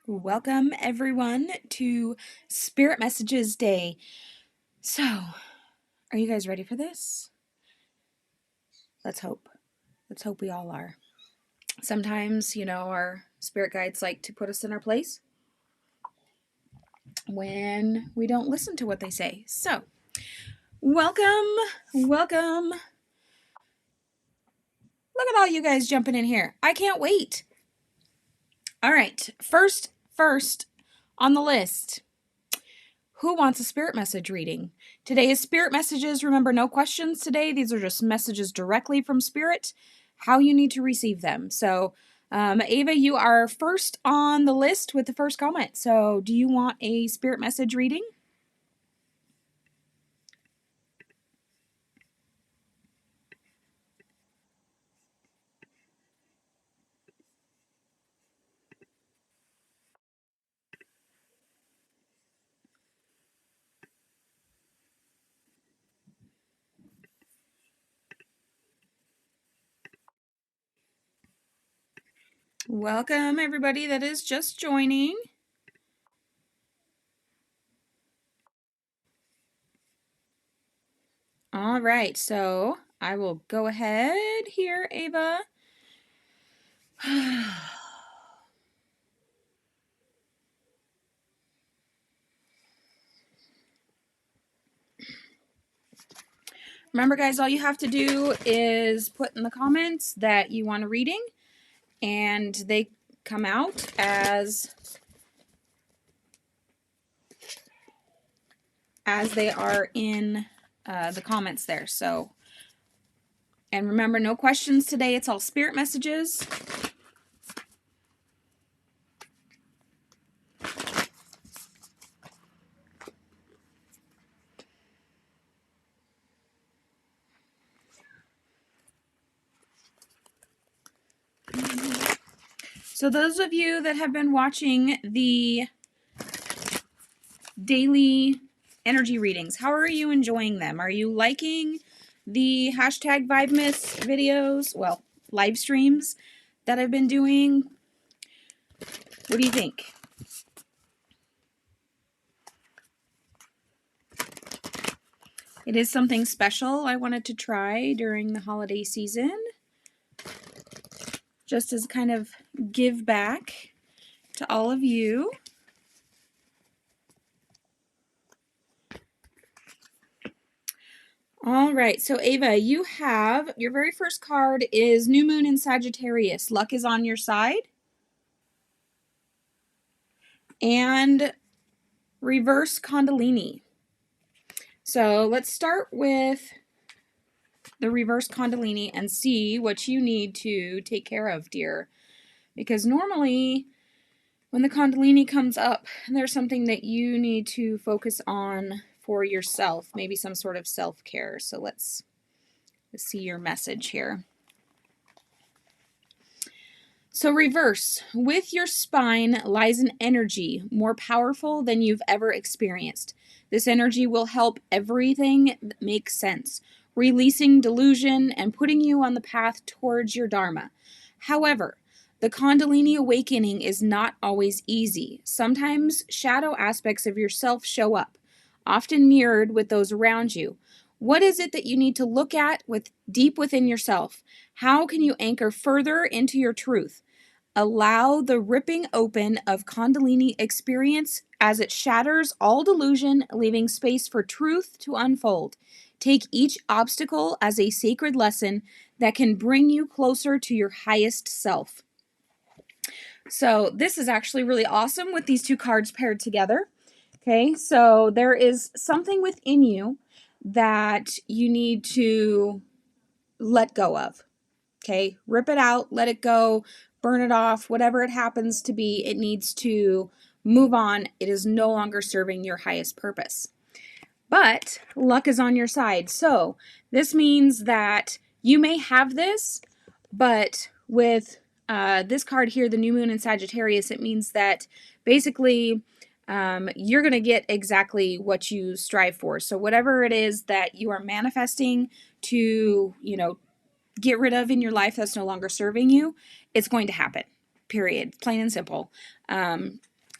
Welcome, everyone, to Spirit Messages Day. So, are you guys ready for this? Let's hope. Let's hope we all are. Sometimes, our spirit guides like to put us in our place when we don't listen to what they say. So, welcome. Look at all you guys jumping in here. I can't wait. All right, first on the list. Who wants a spirit message reading? Today is spirit messages. Remember, no questions today. These are just messages directly from spirit, how you need to receive them. So, Ava, you are first on the list with the first comment. So, do you want a spirit message reading? Welcome, everybody that is just joining. All right, so I will go ahead here, Ava. Remember, guys, all you have to do is put in the comments that you want a reading, and they come out as they are in the comments there. So, and remember, no questions today. It's all spirit messages. So those of you that have been watching the daily energy readings, how are you enjoying them? Are you liking the hashtag VibeMiss videos? Well, live streams that I've been doing. What do you think? It is something special I wanted to try during the holiday season, just as kind of give back to all of you. All right, so Ava, you have your very first card is New Moon in Sagittarius. Luck is on your side. And reverse Kundalini. So let's start with the reverse Kundalini and see what you need to take care of, dear. Because normally when the Kundalini comes up, there's something that you need to focus on for yourself, maybe some sort of self-care. So let's see your message here. So reverse, with your spine lies an energy more powerful than you've ever experienced. This energy will help everything make sense, releasing delusion and putting you on the path towards your Dharma. However, the Kundalini awakening is not always easy. Sometimes shadow aspects of yourself show up, often mirrored with those around you. What is it that you need to look at deep within yourself? How can you anchor further into your truth? Allow the ripping open of Kundalini experience as it shatters all delusion, leaving space for truth to unfold. Take each obstacle as a sacred lesson that can bring you closer to your highest self. So this is actually really awesome with these two cards paired together. Okay, so there is something within you that you need to let go of. Okay, rip it out, let it go, burn it off, whatever it happens to be, it needs to move on. It is no longer serving your highest purpose. But luck is on your side. So this means that you may have this, but with this card here, the New Moon in Sagittarius, it means that basically you're going to get exactly what you strive for. So whatever it is that you are manifesting to, get rid of in your life that's no longer serving you, it's going to happen. Period. Plain and simple.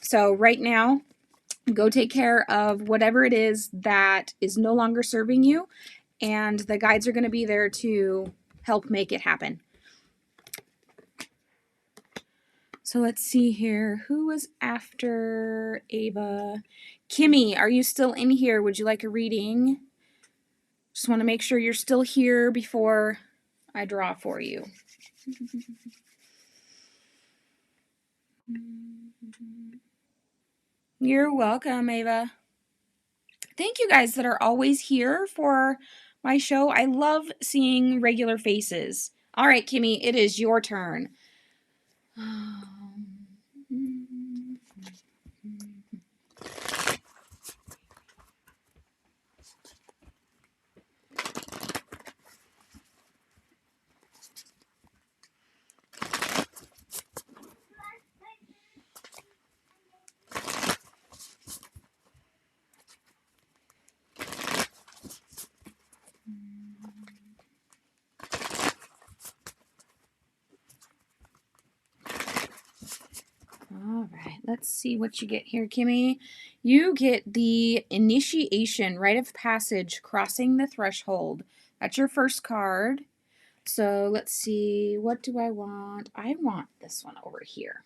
So right now, go take care of whatever it is that is no longer serving you, and the guides are going to be there to help make it happen. So let's see here. Who was after Ava? Kimmy, are you still in here? Would you like a reading? Just want to make sure you're still here before I draw for you. You're welcome, Ava. Thank you guys that are always here for my show. I love seeing regular faces. All right, Kimmy, it is your turn. All right, let's see what you get here, Kimmy. You get the initiation, rite of passage, crossing the threshold. That's your first card. So let's see, what do I want? I want this one over here.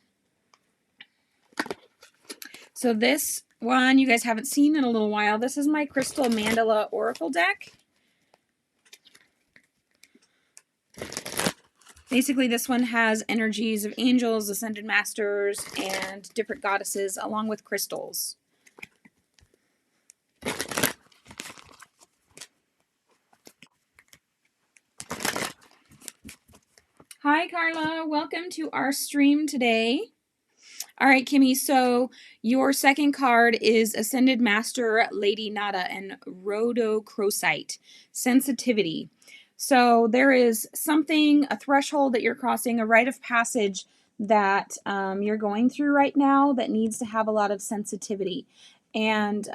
So this one you guys haven't seen in a little while. This is my Crystal Mandala Oracle deck. Basically, this one has energies of angels, ascended masters, and different goddesses, along with crystals. Hi, Carla. Welcome to our stream today. All right, Kimmy, so your second card is Ascended Master Lady Nada and Rhodochrosite, Sensitivity. So there is something, a threshold that you're crossing, a rite of passage that you're going through right now that needs to have a lot of sensitivity. And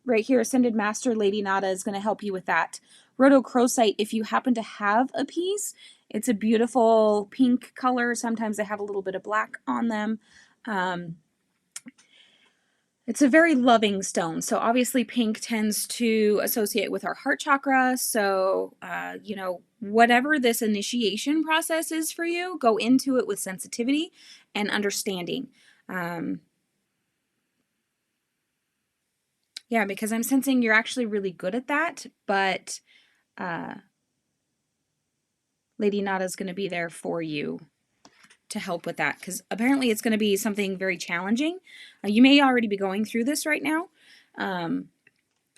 right here, Ascended Master Lady Nada is going to help you with that. Rhodochrosite, if you happen to have a piece, it's a beautiful pink color. Sometimes they have a little bit of black on them. It's a very loving stone. So obviously pink tends to associate with our heart chakra. So, you know, whatever this initiation process is for you, go into it with sensitivity and understanding. Yeah, because I'm sensing you're actually really good at that, but Lady Nada is going to be there for you to help with that, because apparently it's going to be something very challenging. You may already be going through this right now,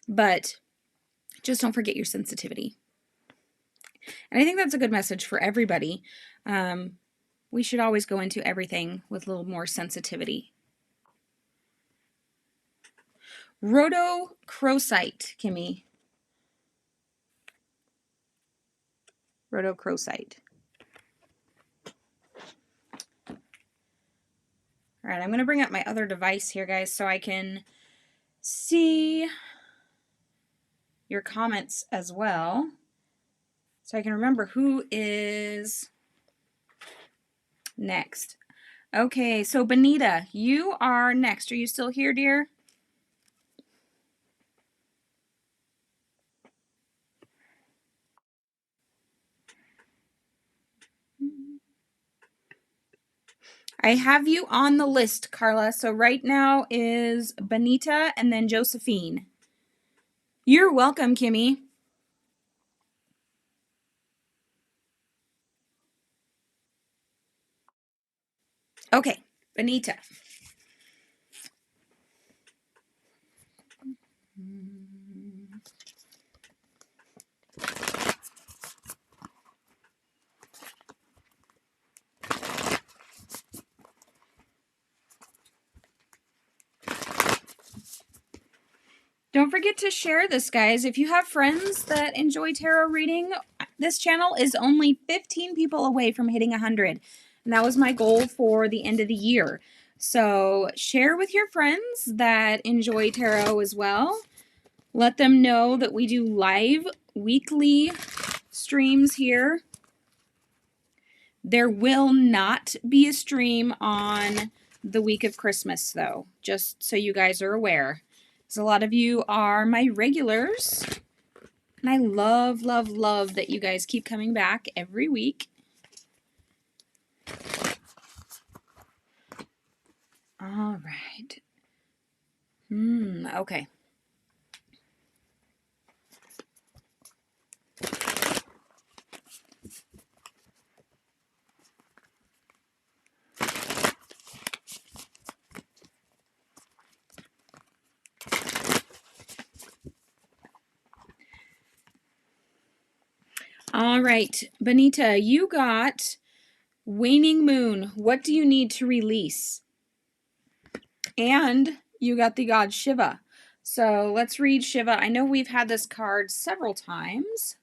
but just don't forget your sensitivity. And I think that's a good message for everybody. We should always go into everything with a little more sensitivity. Rhodochrosite, Kimmy. Rhodochrosite. All right, I'm going to bring up my other device here, guys, so I can see your comments as well. So I can remember who is next. Okay, so Benita, you are next. Are you still here, dear? I have you on the list, Carla. So right now is Benita and then Josephine. You're welcome, Kimmy. Okay, Benita. Don't forget to share this, guys. If you have friends that enjoy tarot reading, this channel is only 15 people away from hitting 100. And that was my goal for the end of the year. So share with your friends that enjoy tarot as well. Let them know that we do live weekly streams here. There will not be a stream on the week of Christmas, though, just so you guys are aware. Because a lot of you are my regulars. And I love, love, love that you guys keep coming back every week. All right. Okay. All right, Benita, you got Waning Moon. What do you need to release? And you got the god Shiva. So let's read Shiva. I know we've had this card several times,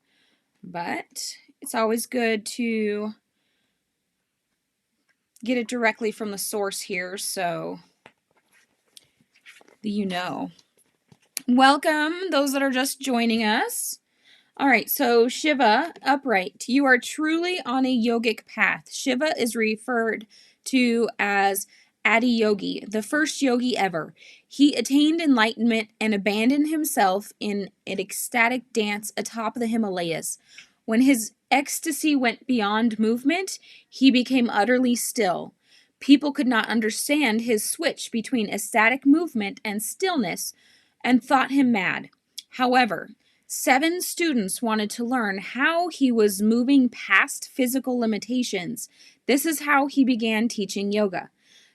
but it's always good to get it directly from the source here so you know. Welcome, those that are just joining us. All right, so Shiva, upright. You are truly on a yogic path. Shiva is referred to as Adi Yogi, the first yogi ever. He attained enlightenment and abandoned himself in an ecstatic dance atop the Himalayas. When his ecstasy went beyond movement, he became utterly still. People could not understand his switch between ecstatic movement and stillness and thought him mad. However, 7 students wanted to learn how he was moving past physical limitations. This is how he began teaching yoga.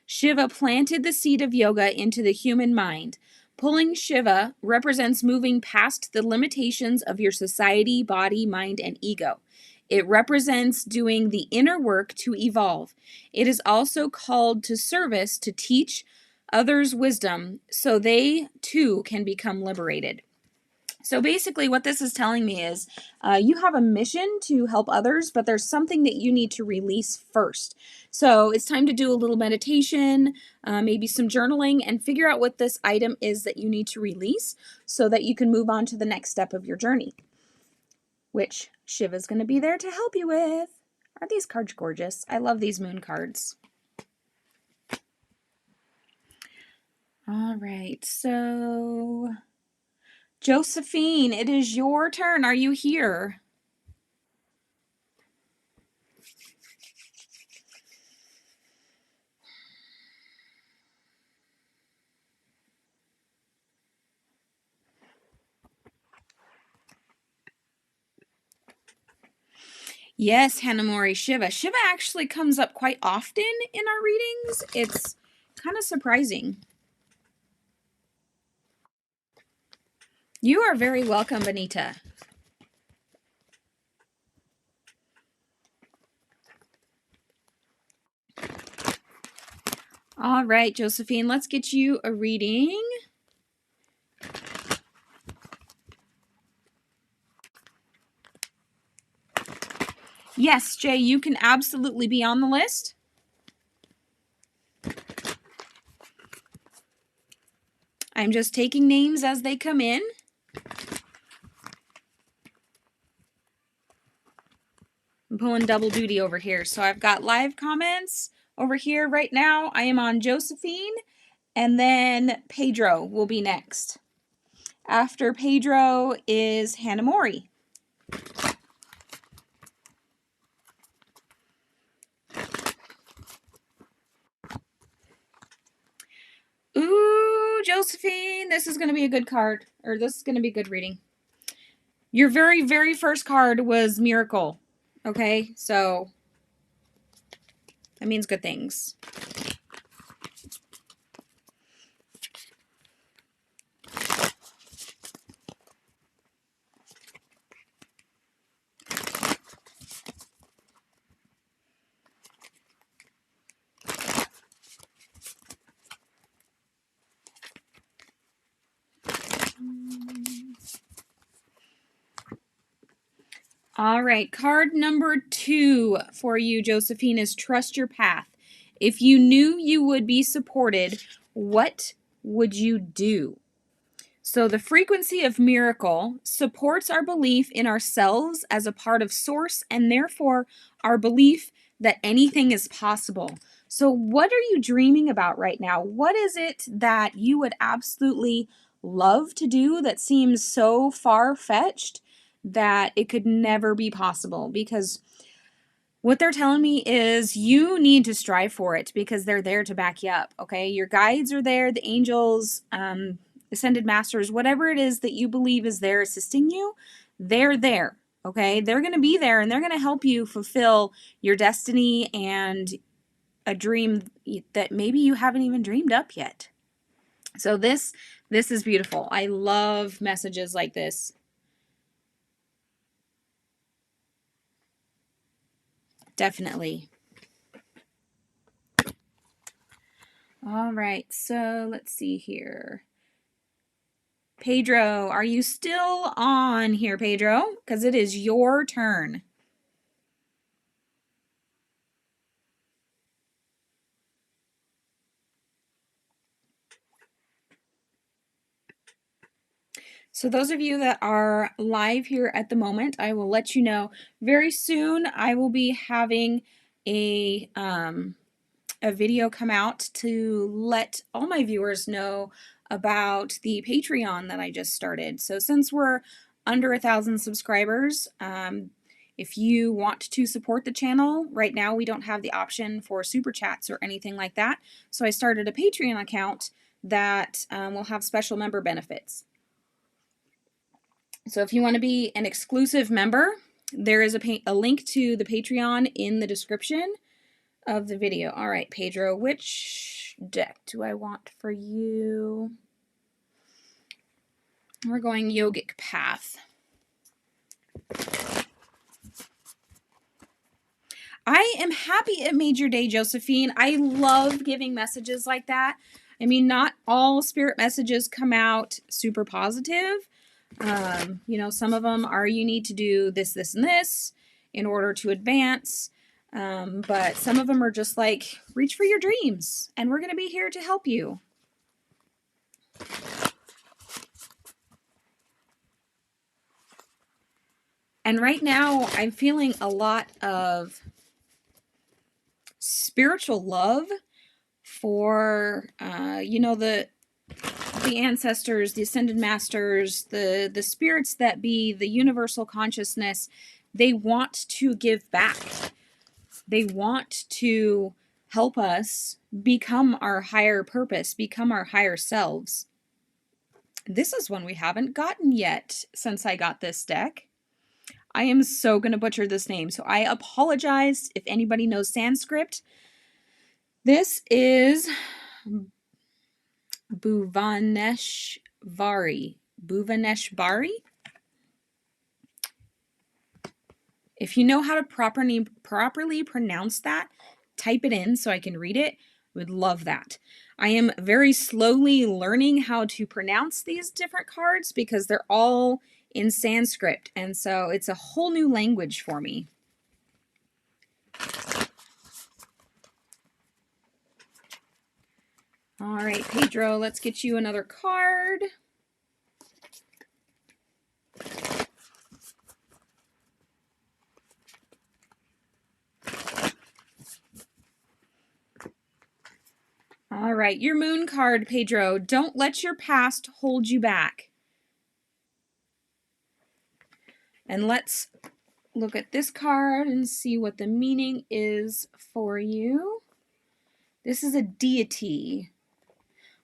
Shiva planted the seed of yoga into the human mind. Pulling Shiva represents moving past the limitations of your society, body, mind, and ego. It represents doing the inner work to evolve. It is also called to service to teach others wisdom so they too can become liberated. So basically what this is telling me is you have a mission to help others, but there's something that you need to release first. So it's time to do a little meditation, maybe some journaling, and figure out what this item is that you need to release so that you can move on to the next step of your journey, which Shiva's going to be there to help you with. Aren't these cards gorgeous? I love these moon cards. All right, so Josephine, it is your turn. Are you here? Yes, Hanamori, Shiva. Shiva actually comes up quite often in our readings. It's kind of surprising. You are very welcome, Benita. All right, Josephine, let's get you a reading. Yes, Jay, you can absolutely be on the list. I'm just taking names as they come in. I'm pulling double duty over here. So I've got live comments over here right now. I am on Josephine, and then Pedro will be next. After Pedro is Hanamori. Ooh, Josephine, this is going to be a good card, or this is going to be good reading. Your very, very first card was Miracle, okay? So that means good things. All right, card number 2 for you, Josephine, is Trust Your Path. If you knew you would be supported, what would you do? So the frequency of miracle supports our belief in ourselves as a part of source and therefore our belief that anything is possible. So, what are you dreaming about right now? What is it that you would absolutely love to do that seems so far fetched that it could never be possible? Because what they're telling me is you need to strive for it because they're there to back you up. Okay. Your guides are there, the angels, ascended masters, whatever it is that you believe is there assisting you, they're there. Okay. They're going to be there and they're going to help you fulfill your destiny and a dream that maybe you haven't even dreamed up yet. So this is beautiful. I love messages like this. Definitely. All right. So let's see here. Pedro, are you still on here, Pedro? Because it is your turn. So those of you that are live here at the moment, I will let you know very soon I will be having a video come out to let all my viewers know about the Patreon that I just started. So since we're under 1,000 subscribers, if you want to support the channel, right now we don't have the option for super chats or anything like that. So I started a Patreon account that will have special member benefits. So if you want to be an exclusive member, there is a link to the Patreon in the description of the video. All right, Pedro, which deck do I want for you? We're going Yogic Path. I am happy it made your day, Josephine. I love giving messages like that. I mean, not all spirit messages come out super positive. You know, some of them are you need to do this, this, and this in order to advance. But some of them are just like, reach for your dreams, and we're going to be here to help you. And right now, I'm feeling a lot of spiritual love for, you know, the ancestors, the ascended masters, the spirits that be, the universal consciousness. They want to give back. They want to help us become our higher purpose, become our higher selves. This is one we haven't gotten yet since I got this deck. I am so going to butcher this name, so I apologize if anybody knows Sanskrit. This is Bhuvaneshvari. Bhuvaneshvari. If you know how to properly pronounce that, type it in so I can read it. Would love that. I am very slowly learning how to pronounce these different cards because they're all in Sanskrit, and so it's a whole new language for me. All right, Pedro, let's get you another card. All right, your moon card, Pedro. Don't let your past hold you back. And let's look at this card and see what the meaning is for you. This is a deity,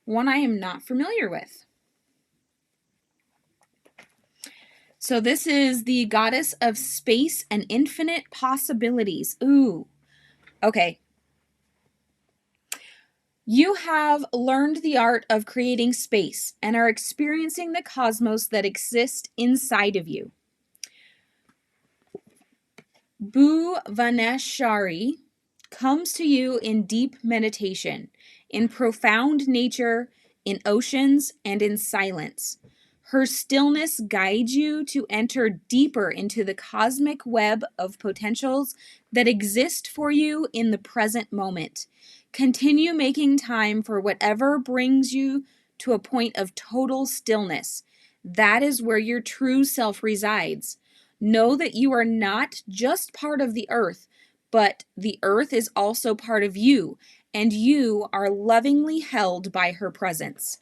one I am not familiar with. So this is the goddess of space and infinite possibilities. Ooh, okay. You have learned the art of creating space and are experiencing the cosmos that exists inside of you. Bhuvaneshvari comes to you in deep meditation, in profound nature, in oceans, and in silence. Her stillness guides you to enter deeper into the cosmic web of potentials that exist for you in the present moment. Continue making time for whatever brings you to a point of total stillness. That is where your true self resides. Know that you are not just part of the earth, but the earth is also part of you, and you are lovingly held by her presence.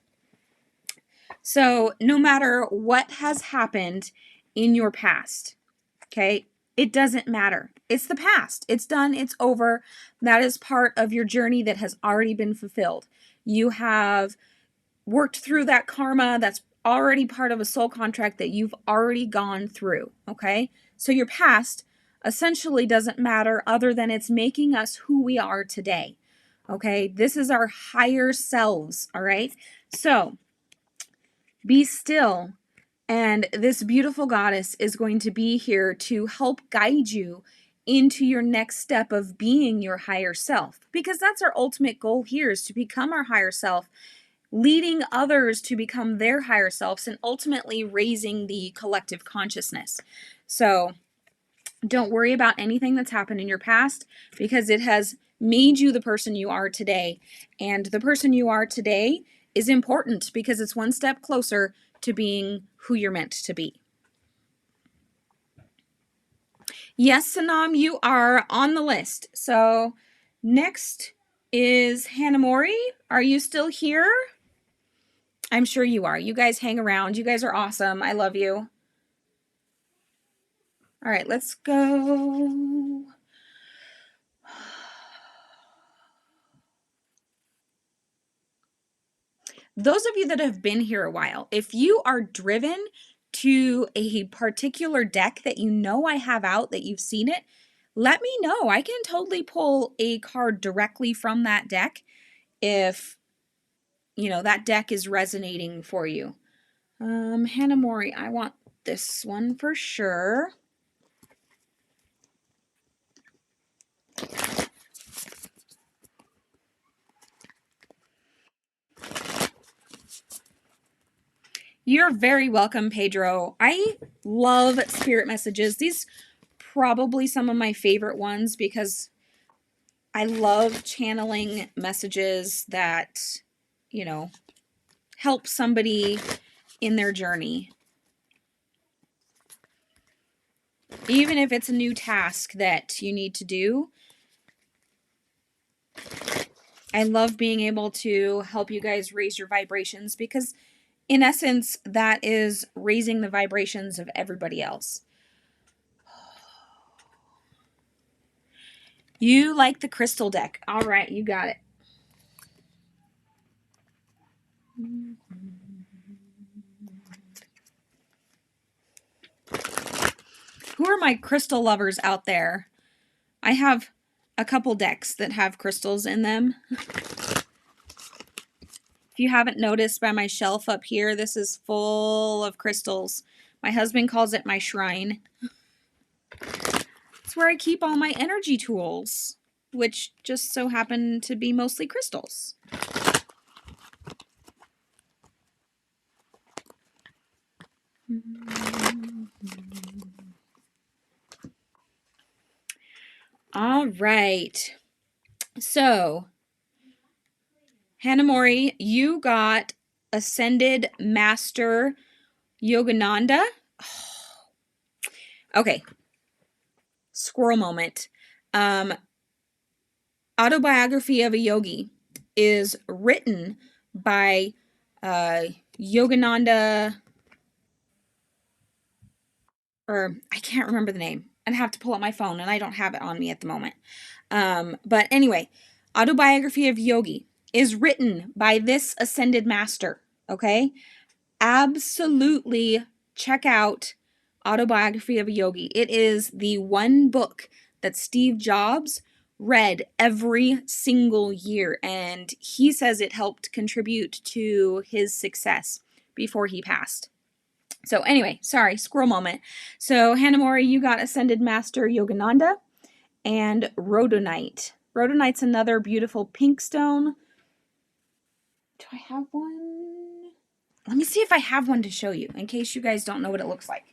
So, no matter what has happened in your past, okay, it doesn't matter. It's the past. It's done. It's over. That is part of your journey that has already been fulfilled. You have worked through that karma. That's already part of a soul contract that you've already gone through, okay? So your past essentially doesn't matter other than it's making us who we are today, okay? This is our higher selves, all right? So be still, and this beautiful goddess is going to be here to help guide you into your next step of being your higher self, because that's our ultimate goal here, is to become our higher self, leading others to become their higher selves, and ultimately raising the collective consciousness. So don't worry about anything that's happened in your past, because it has made you the person you are today. And the person you are today is important because it's one step closer to being who you're meant to be. Yes, Sanam, you are on the list. So next is Hanamori. Are you still here? I'm sure you are. You guys hang around. You guys are awesome. I love you. All right, let's go. Those of you that have been here a while, if you are driven to a particular deck that you know I have out, that you've seen it, let me know. I can totally pull a card directly from that deck if, you know, that deck is resonating for you. Hanamori, I want this one for sure. You're very welcome, Pedro. I love spirit messages. These probably some of my favorite ones because I love channeling messages that, you know, help somebody in their journey. Even if it's a new task that you need to do, I love being able to help you guys raise your vibrations, because in essence, that is raising the vibrations of everybody else. You like the crystal deck. All right, you got it. Who are my crystal lovers out there? I have a couple decks that have crystals in them. If you haven't noticed by my shelf up here, this is full of crystals. My husband calls it my shrine. It's where I keep all my energy tools, which just so happen to be mostly crystals. All right. So, Hanamori, you got Ascended Master Yogananda. Okay. Squirrel moment. Autobiography of a Yogi is written by Yogananda, or I can't remember the name. I'd have to pull up my phone, and I don't have it on me at the moment. But anyway, Autobiography of Yogi is written by this ascended master, okay? Absolutely check out Autobiography of a Yogi. It is the one book that Steve Jobs read every single year, and he says it helped contribute to his success before he passed. So anyway, sorry, squirrel moment. So Hanamori, you got Ascended Master Yogananda and Rhodonite. Rhodonite's another beautiful pink stone. Do I have one? Let me see if I have one to show you, in case you guys don't know what it looks like.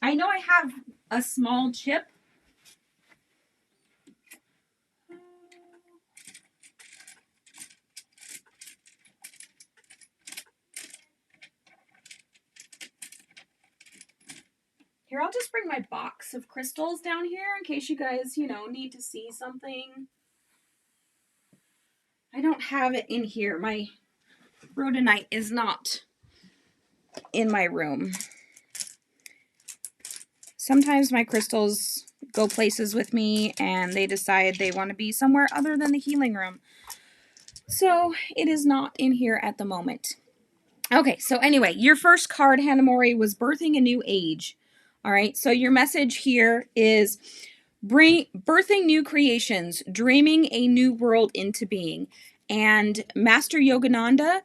I know I have a small chip. Here, I'll just bring my box of crystals down here in case you guys, need to see something. I don't have it in here. My rhodonite is not in my room. Sometimes my crystals go places with me and they decide they want to be somewhere other than the healing room. So it is not in here at the moment. Okay, so anyway, your first card, Hanamori, was birthing a new age. All right, so your message here is birthing new creations, dreaming a new world into being. And Master Yogananda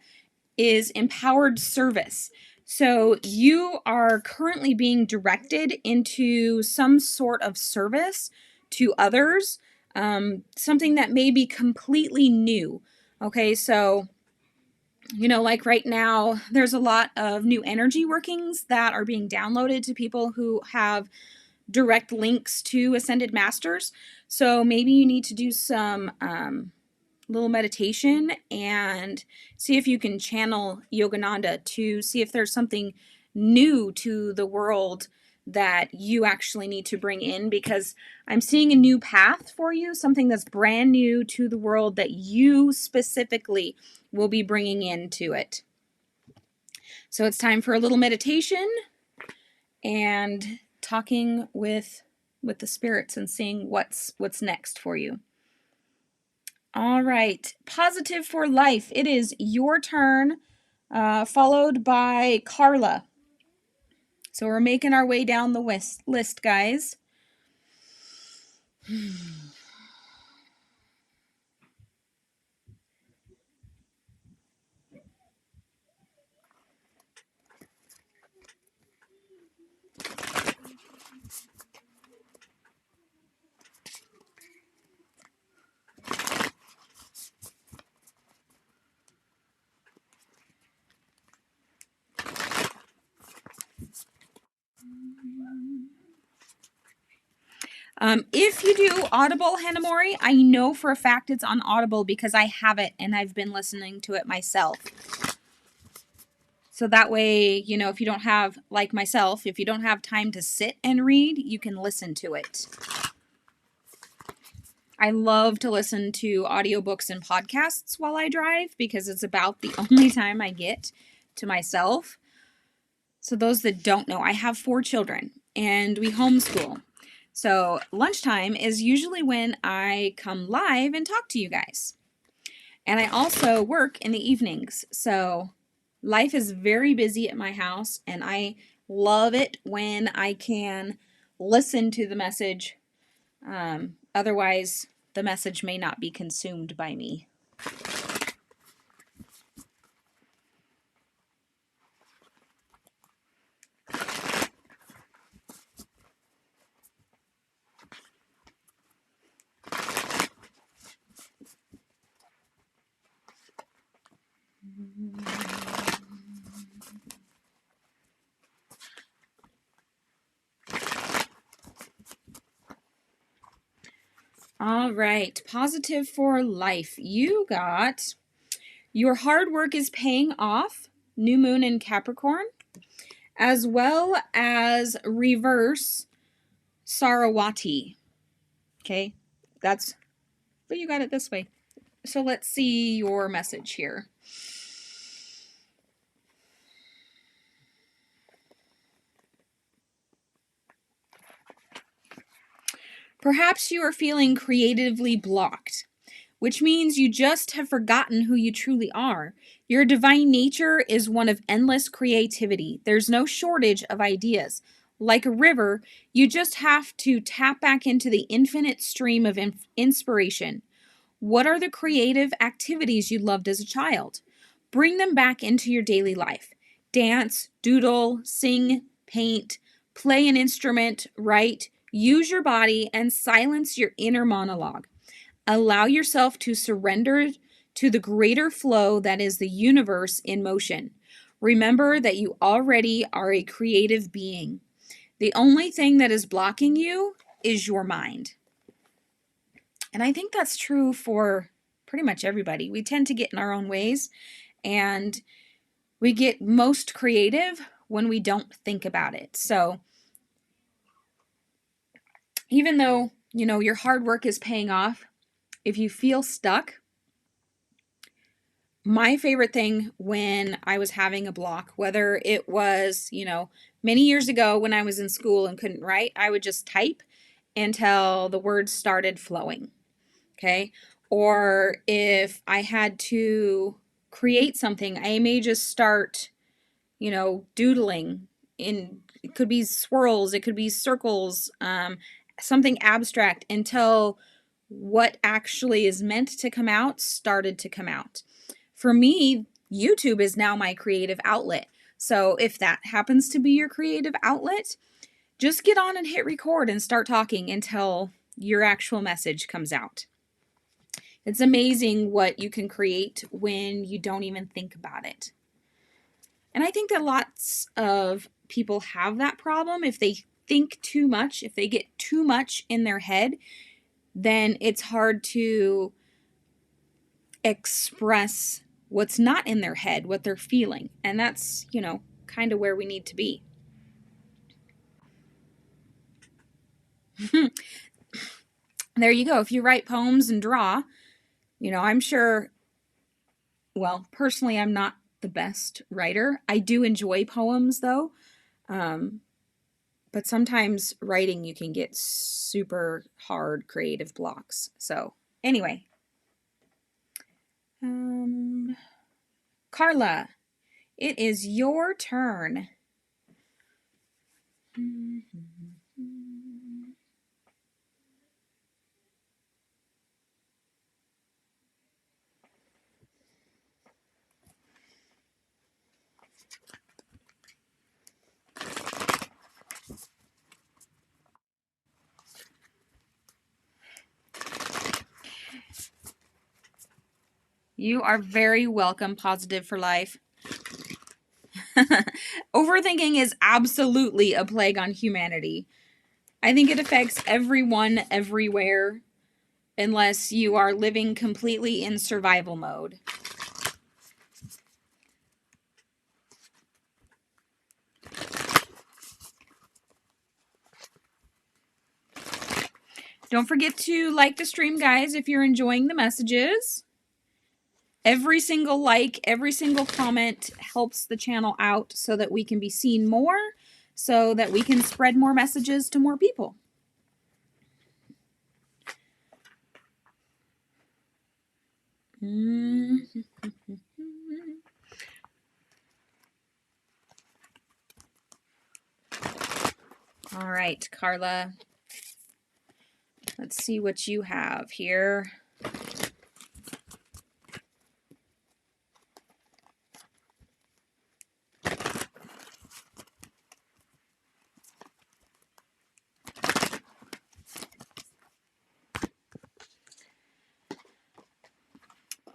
is empowered service. So you are currently being directed into some sort of service to others, something that may be completely new. Okay, so like right now, there's a lot of new energy workings that are being downloaded to people who have direct links to Ascended Masters. So maybe you need to do some little meditation and see if you can channel Yogananda to see if there's something new to the world that you actually need to bring in, because I'm seeing a new path for you, something that's brand new to the world that you specifically will be bringing into it. So it's time for a little meditation and talking with the spirits and seeing what's next for you. All right, positive for life. It is your turn, followed by Carla. So we're making our way down the list, guys. If you do Audible, Hanamori, I know for a fact it's on Audible because I have it and I've been listening to it myself. So that way, if you don't have, like myself, if you don't have time to sit and read, you can listen to it. I love to listen to audiobooks and podcasts while I drive because it's about the only time I get to myself. So those that don't know, I have 4 children and we homeschool. So lunchtime is usually when I come live and talk to you guys. And I also work in the evenings. So life is very busy at my house and I love it when I can listen to the message. Otherwise, the message may not be consumed by me. All right, positive for life. You got your hard work is paying off, new moon in Capricorn, as well as reverse Sarawati. Okay, but you got it this way. So let's see your message here. Perhaps you are feeling creatively blocked, which means you just have forgotten who you truly are. Your divine nature is one of endless creativity. There's no shortage of ideas. Like a river, you just have to tap back into the infinite stream of inspiration. What are the creative activities you loved as a child? Bring them back into your daily life. Dance, doodle, sing, paint, play an instrument, write, use your body, and silence your inner monologue. Allow yourself to surrender to the greater flow that is the universe in motion. Remember that you already are a creative being. The only thing that is blocking you is your mind. And I think that's true for pretty much everybody. We tend to get in our own ways, and we get most creative when we don't think about it. So even though, your hard work is paying off, if you feel stuck, my favorite thing when I was having a block, whether it was, many years ago when I was in school and couldn't write, I would just type until the words started flowing. Okay. Or if I had to create something, I may just start, doodling in, it could be swirls, it could be circles, something abstract until what actually is meant to come out started to come out. For me, YouTube is now my creative outlet. So if that happens to be your creative outlet, just get on and hit record and start talking until your actual message comes out. It's amazing what you can create when you don't even think about it. And I think that lots of people have that problem. If they think too much, if they get too much in their head, then it's hard to express what's not in their head, what they're feeling. And that's, kind of where we need to be. There you go. If you write poems and draw, I'm sure, well, personally, I'm not the best writer. I do enjoy poems though. But sometimes writing, you can get super hard creative blocks. So anyway, Carla, it is your turn. You are very welcome, Positive for Life. Overthinking is absolutely a plague on humanity. I think it affects everyone everywhere unless you are living completely in survival mode. Don't forget to like the stream, guys, if you're enjoying the messages. Every single like, every single comment helps the channel out so that we can be seen more, so that we can spread more messages to more people. All right, Carla. Let's see what you have here.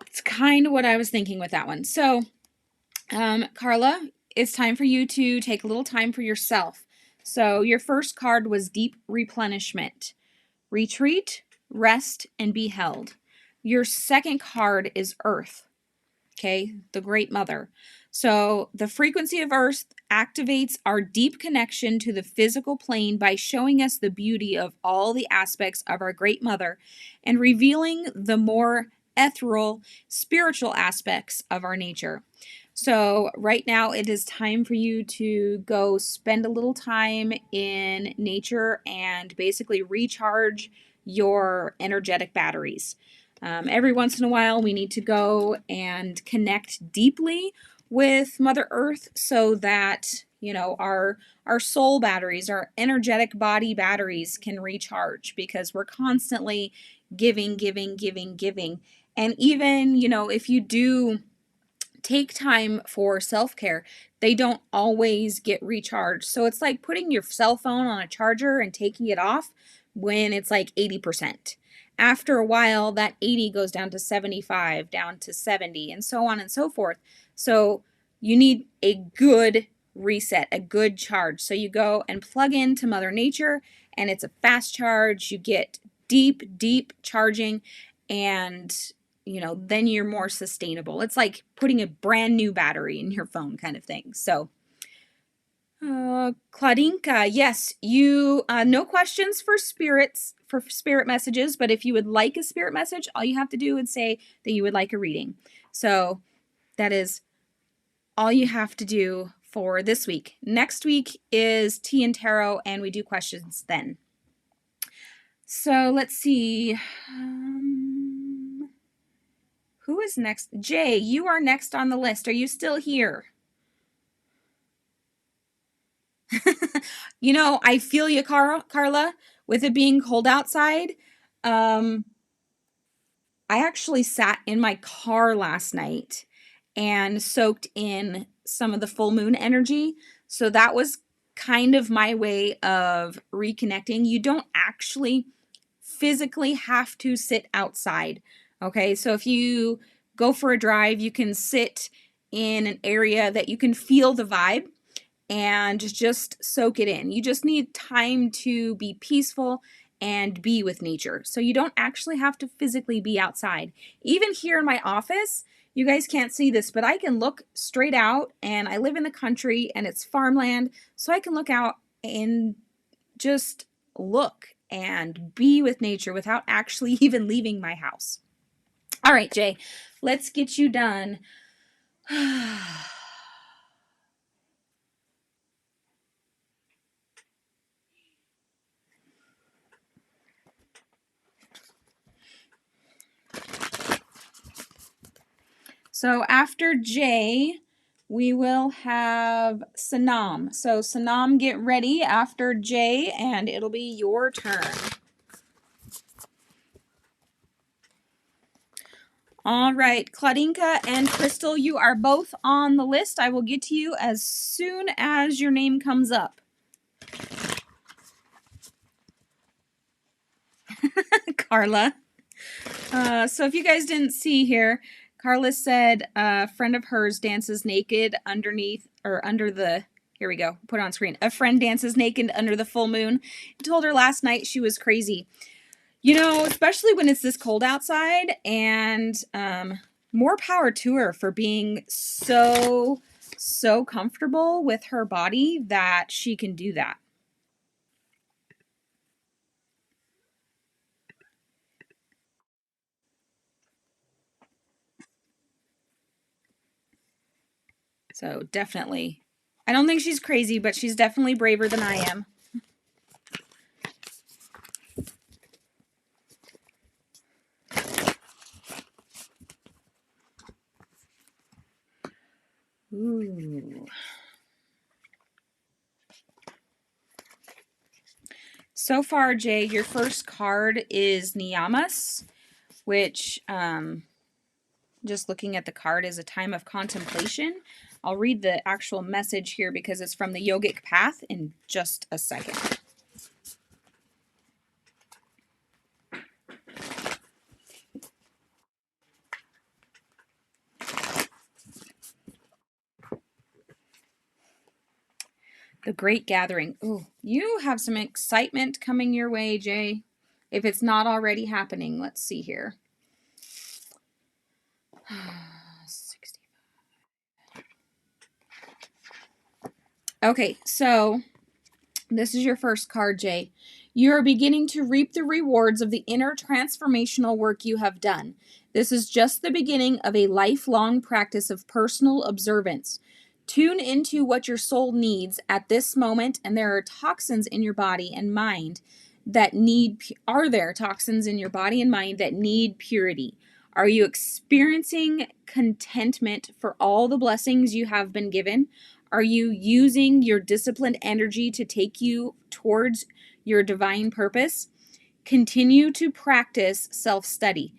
It's kind of what I was thinking with that one. So, Carla, it's time for you to take a little time for yourself. So your first card was Deep Replenishment. Retreat, rest, and be held. Your second card is Earth, okay, the Great Mother. So the frequency of Earth activates our deep connection to the physical plane by showing us the beauty of all the aspects of our Great Mother and revealing the more ethereal, spiritual aspects of our nature. So right now it is time for you to go spend a little time in nature and basically recharge your energetic batteries. Every once in a while we need to go and connect deeply with Mother Earth so that, our soul batteries, our energetic body batteries can recharge, because we're constantly giving. And even, if you do take time for self-care, they don't always get recharged. So it's like putting your cell phone on a charger and taking it off when it's like 80%. After a while, that 80 goes down to 75, down to 70, and so on and so forth. So you need a good reset, a good charge. So you go and plug into Mother Nature, and it's a fast charge. You get deep charging, and then you're more sustainable. It's like putting a brand new battery in your phone kind of thing. So Claudinka, yes, you no questions for spirit messages, but if you would like a spirit message, all you have to do is say that you would like a reading. So that is all you have to do for this week. Next week is tea and tarot, and we do questions then. So let's see. Who is next? Jay, you are next on the list. Are you still here? You know, I feel you, Carla, with it being cold outside. I actually sat in my car last night and soaked in some of the full moon energy. So that was kind of my way of reconnecting. You don't actually physically have to sit outside. Okay, so if you go for a drive, you can sit in an area that you can feel the vibe and just soak it in. You just need time to be peaceful and be with nature. So you don't actually have to physically be outside. Even here in my office, you guys can't see this, but I can look straight out, and I live in the country and it's farmland, so I can look out and just look and be with nature without actually even leaving my house. All right, Jay, let's get you done. So after Jay, we will have Sanam. So Sanam, get ready after Jay, and it'll be your turn. All right, Claudinka and Crystal, you are both on the list. I will get to you as soon as your name comes up. Carla. So if you guys didn't see here, Carla said a friend of hers dances naked underneath or under the, here we go, put it on screen. A friend dances naked under the full moon. I told her last night she was crazy. You know, especially when it's this cold outside, and more power to her for being so comfortable with her body that she can do that. So definitely, I don't think she's crazy, but she's definitely braver than I am. Ooh. So far, Jay, your first card is Niyamas, which, just looking at the card, is a time of contemplation. I'll read the actual message here because it's from the Yogic Path in just a second. The Great Gathering. Ooh, you have some excitement coming your way, Jay. If it's not already happening, let's see here. 65. Okay, so this is your first card, Jay. You are beginning to reap the rewards of the inner transformational work you have done. This is just the beginning of a lifelong practice of personal observance. Tune into what your soul needs at this moment, and there are toxins in your body and mind that need purity? Are you experiencing contentment for all the blessings you have been given? Are you using your disciplined energy to take you towards your divine purpose? Continue to practice self-study.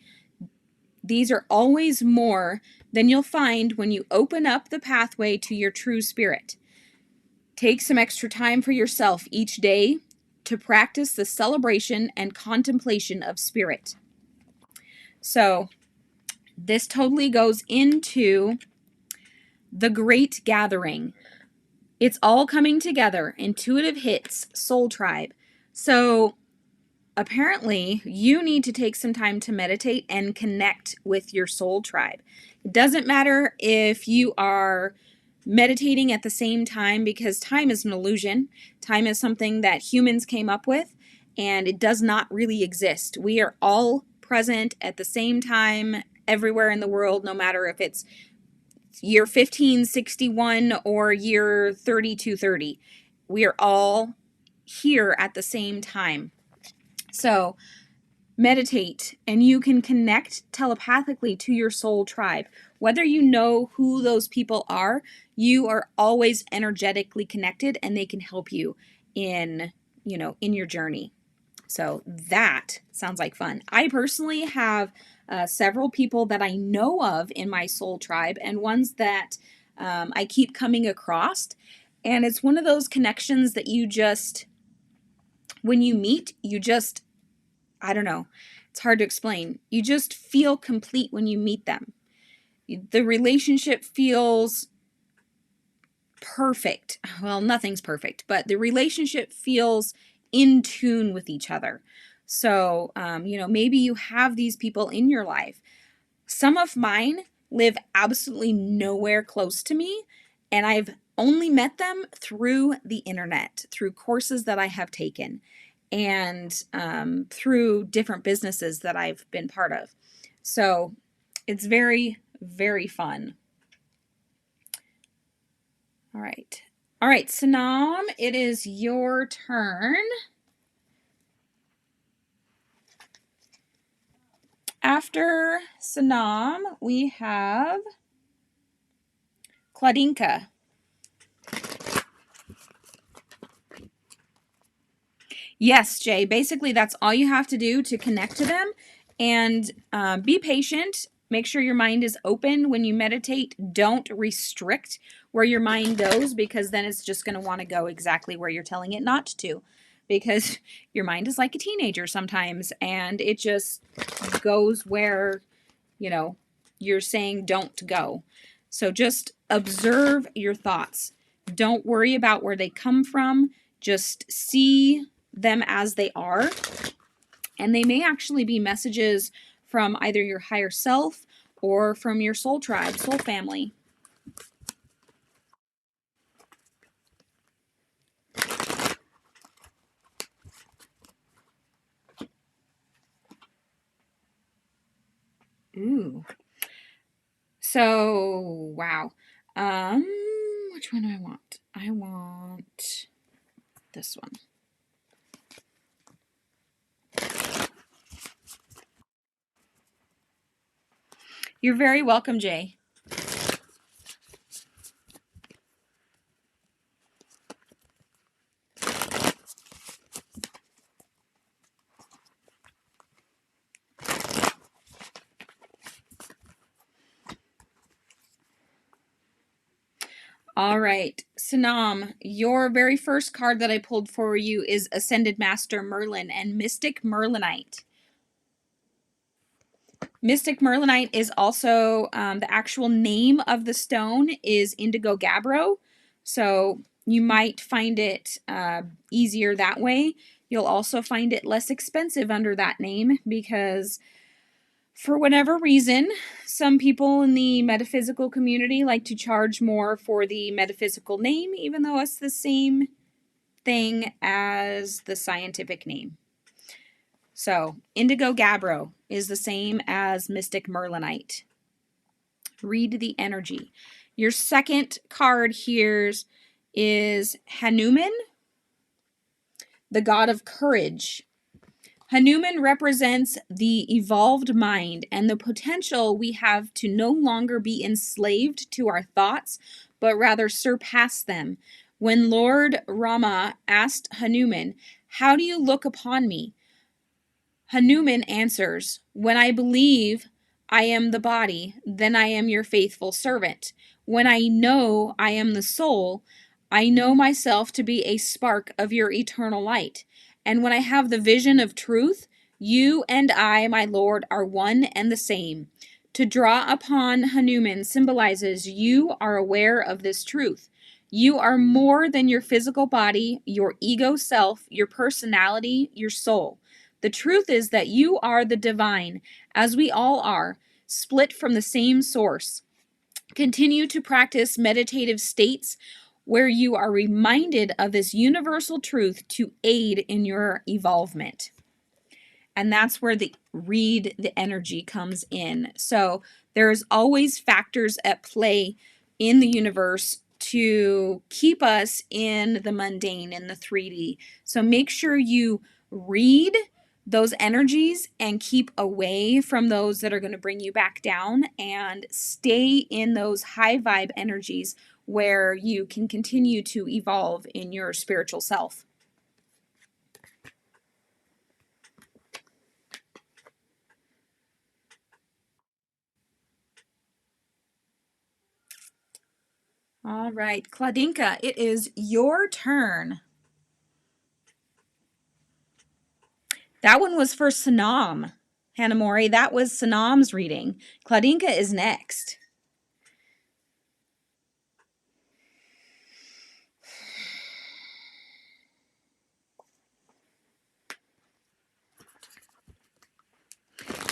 These are always more than you'll find when you open up the pathway to your true spirit. Take some extra time for yourself each day to practice the celebration and contemplation of spirit. So, this totally goes into the Great Gathering. It's all coming together. Intuitive hits, Soul Tribe. So apparently you need to take some time to meditate and connect with your soul tribe. It doesn't matter if you are meditating at the same time, because time is an illusion. Time is something that humans came up with, and it does not really exist. We are all present at the same time everywhere in the world, no matter if it's year 1561 or year 3230. We are all here at the same time. So meditate, and you can connect telepathically to your soul tribe. Whether you know who those people are, you are always energetically connected, and they can help you in your journey. So that sounds like fun. I personally have several people that I know of in my soul tribe, and ones that I keep coming across. And it's one of those connections that you just, when you meet, I don't know, it's hard to explain. You just feel complete when you meet them. The relationship feels perfect. Well, nothing's perfect, but the relationship feels in tune with each other. So, maybe you have these people in your life. Some of mine live absolutely nowhere close to me, and I've only met them through the internet, through courses that I have taken, and through different businesses that I've been part of. So it's very, very fun. All right, Sanam, it is your turn. After Sanam, we have Claudinka. Yes, Jay. Basically, that's all you have to do to connect to them. And be patient. Make sure your mind is open when you meditate. Don't restrict where your mind goes, because then it's just going to want to go exactly where you're telling it not to. Because your mind is like a teenager sometimes, and it just goes where, you're saying don't go. So just observe your thoughts. Don't worry about where they come from. Just see them as they are. And they may actually be messages from either your higher self or from your soul tribe, soul family. Ooh. So, wow. Which one do I want? I want this one. You're very welcome, Jay. All right, Sanam, your very first card that I pulled for you is Ascended Master Merlin and Mystic Merlinite. Mystic Merlinite is also the actual name of the stone is Indigo Gabbro. So you might find it easier that way. You'll also find it less expensive under that name, because for whatever reason, some people in the metaphysical community like to charge more for the metaphysical name, even though it's the same thing as the scientific name. So, Indigo Gabbro is the same as Mystic Merlinite. Read the energy. Your second card here is Hanuman, the god of courage. Hanuman represents the evolved mind and the potential we have to no longer be enslaved to our thoughts, but rather surpass them. When Lord Rama asked Hanuman, "How do you look upon me?" Hanuman answers, "When I believe I am the body, then I am your faithful servant. When I know I am the soul, I know myself to be a spark of your eternal light. And when I have the vision of truth, you and I, my Lord, are one and the same." To draw upon Hanuman symbolizes you are aware of this truth. You are more than your physical body, your ego self, your personality, your soul. The truth is that you are the divine, as we all are, split from the same source. Continue to practice meditative states where you are reminded of this universal truth to aid in your evolvement. And that's where the read the energy comes in. So there's always factors at play in the universe to keep us in the mundane, in the 3D. So make sure you read those energies and keep away from those that are going to bring you back down, and stay in those high vibe energies where you can continue to evolve in your spiritual self. All right, Claudinka, it is your turn. That one was for Sanam. Hanamori, that was Sanam's reading. Claudinka is next.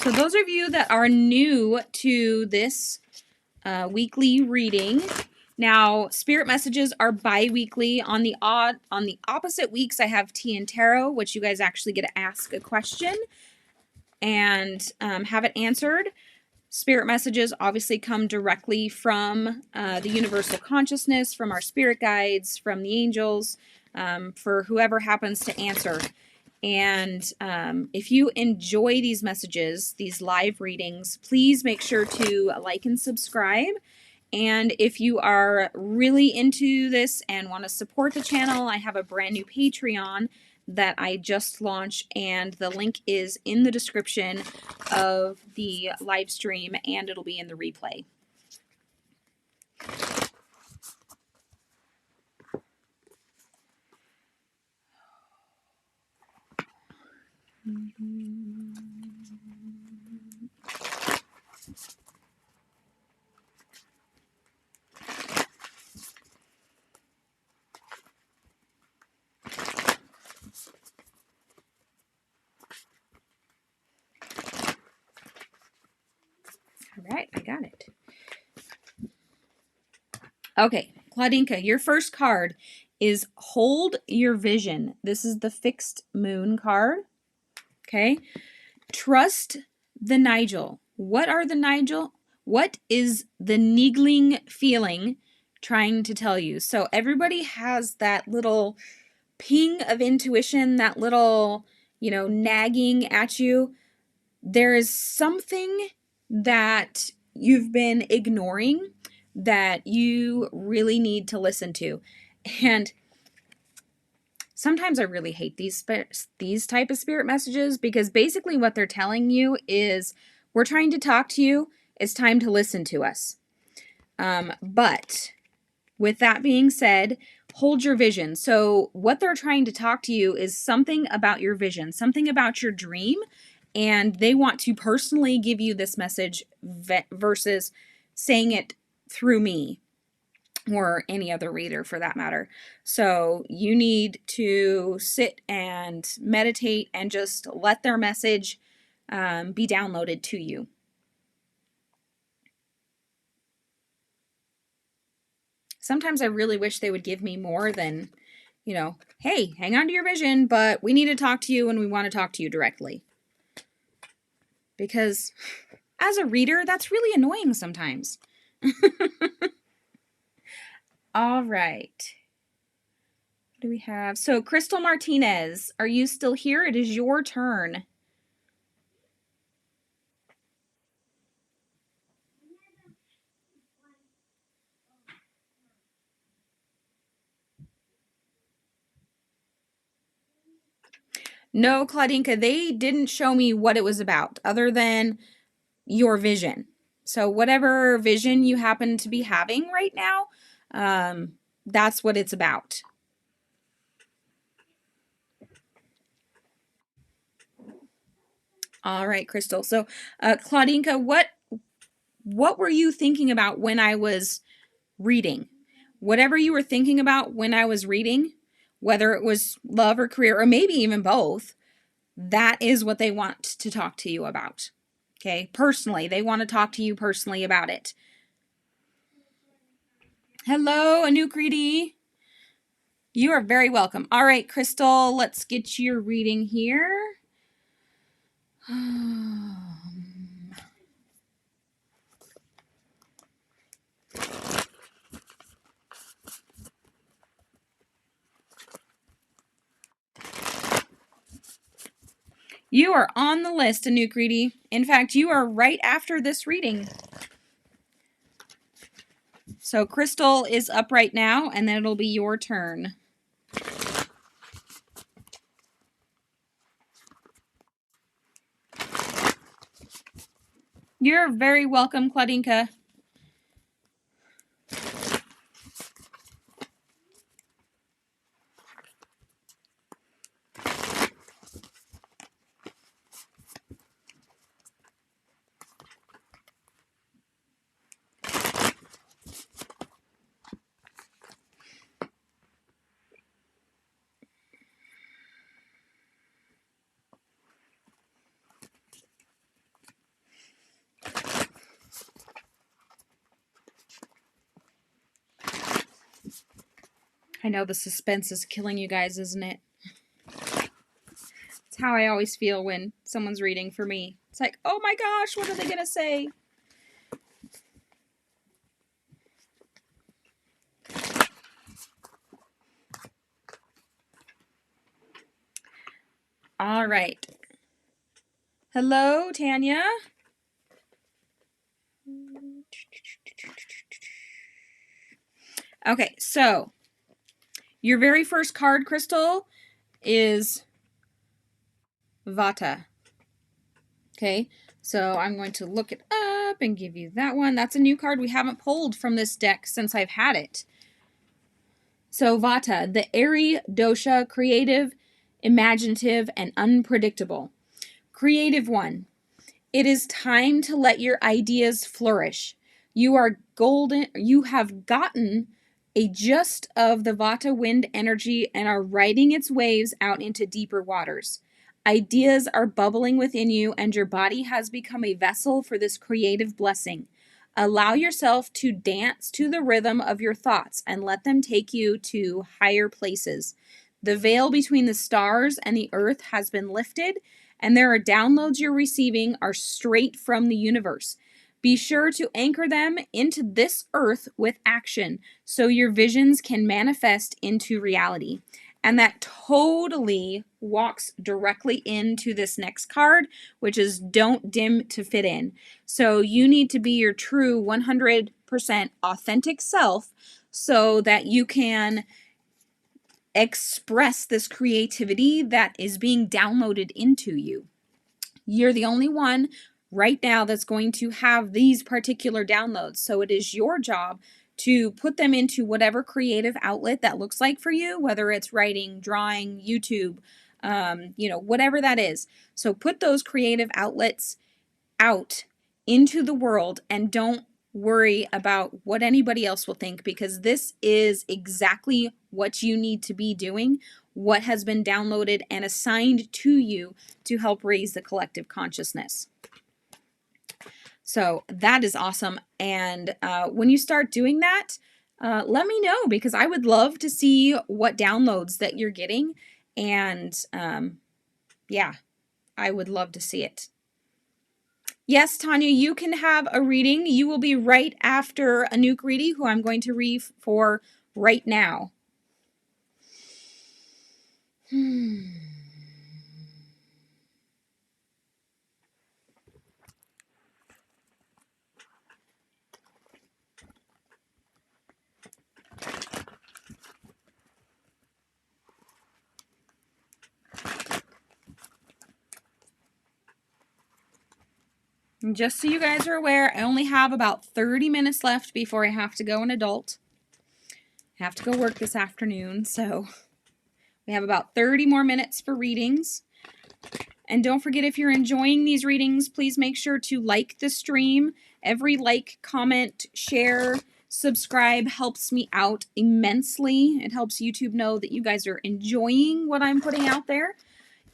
So those of you that are new to this weekly reading, now spirit messages are bi-weekly. On the opposite weeks, I have tea and tarot, which you guys actually get to ask a question and have it answered. Spirit messages obviously come directly from the universal consciousness, from our spirit guides, from the angels, for whoever happens to answer. And if you enjoy these messages, these live readings, please make sure to like and subscribe. And if you are really into this and want to support the channel, I have a brand new Patreon that I just launched, and the link is in the description of the live stream, and it'll be in the replay. All right, I got it. Okay, Claudinka, your first card is Hold Your Vision. This is the fixed moon card. Okay. Trust the Nigel. What are the Nigel? What is the niggling feeling trying to tell you? So everybody has that little ping of intuition, that little, nagging at you. There is something that you've been ignoring that you really need to listen to. And sometimes I really hate these type of spirit messages, because basically what they're telling you is, we're trying to talk to you. It's time to listen to us. But with that being said, hold your vision. So what they're trying to talk to you is something about your vision, something about your dream, and they want to personally give you this message versus saying it through me or any other reader for that matter. So you need to sit and meditate and just let their message be downloaded to you. Sometimes I really wish they would give me more than, hey, hang on to your vision, but we need to talk to you and we want to talk to you directly. Because as a reader, that's really annoying sometimes. All right. What do we have? So, Crystal Martinez, are you still here? It is your turn. No, Claudinka, they didn't show me what it was about other than your vision. So whatever vision you happen to be having right now, that's what it's about. All right, Crystal. So, Claudinka, what were you thinking about when I was reading? Whatever you were thinking about when I was reading, whether it was love or career, or maybe even both, that is what they want to talk to you about. Okay, personally, they want to talk to you personally about it. Hello, Anukriti. You are very welcome. All right, Crystal, let's get your reading here. You are on the list, Anukriti. In fact, you are right after this reading. So Crystal is up right now, and then it'll be your turn. You're very welcome, Claudinka. I know the suspense is killing you guys, isn't it? It's how I always feel when someone's reading for me. It's like, oh my gosh, what are they going to say? All right. Hello, Tanya. Okay, so your very first card, Crystal, is Vata. Okay, so I'm going to look it up and give you that one. That's a new card we haven't pulled from this deck since I've had it. So Vata, the airy dosha, creative, imaginative, and unpredictable. Creative one. It is time to let your ideas flourish. You are golden. You have gotten a just of the Vata wind energy and are riding its waves out into deeper waters. Ideas are bubbling within you, and your body has become a vessel for this creative blessing. Allow yourself to dance to the rhythm of your thoughts and let them take you to higher places. The veil between the stars and the earth has been lifted, and there are downloads you're receiving are straight from the universe. Be sure to anchor them into this earth with action so your visions can manifest into reality. And that totally walks directly into this next card, which is don't dim to fit in. So you need to be your true 100% authentic self so that you can express this creativity that is being downloaded into you. You're the only one right now that's going to have these particular downloads. So it is your job to put them into whatever creative outlet that looks like for you, whether it's writing, drawing, YouTube, whatever that is. So put those creative outlets out into the world and don't worry about what anybody else will think, because this is exactly what you need to be doing, what has been downloaded and assigned to you to help raise the collective consciousness. So that is awesome. And when you start doing that, let me know, because I would love to see what downloads that you're getting. And yeah, I would love to see it. Yes, Tanya, you can have a reading. You will be right after Anukriti, who I'm going to read for right now. And just so you guys are aware, I only have about 30 minutes left before I have to go an adult. I have to go work this afternoon, so we have about 30 more minutes for readings. And don't forget, if you're enjoying these readings, please make sure to like the stream. Every like, comment, share, subscribe helps me out immensely. It helps YouTube know that you guys are enjoying what I'm putting out there.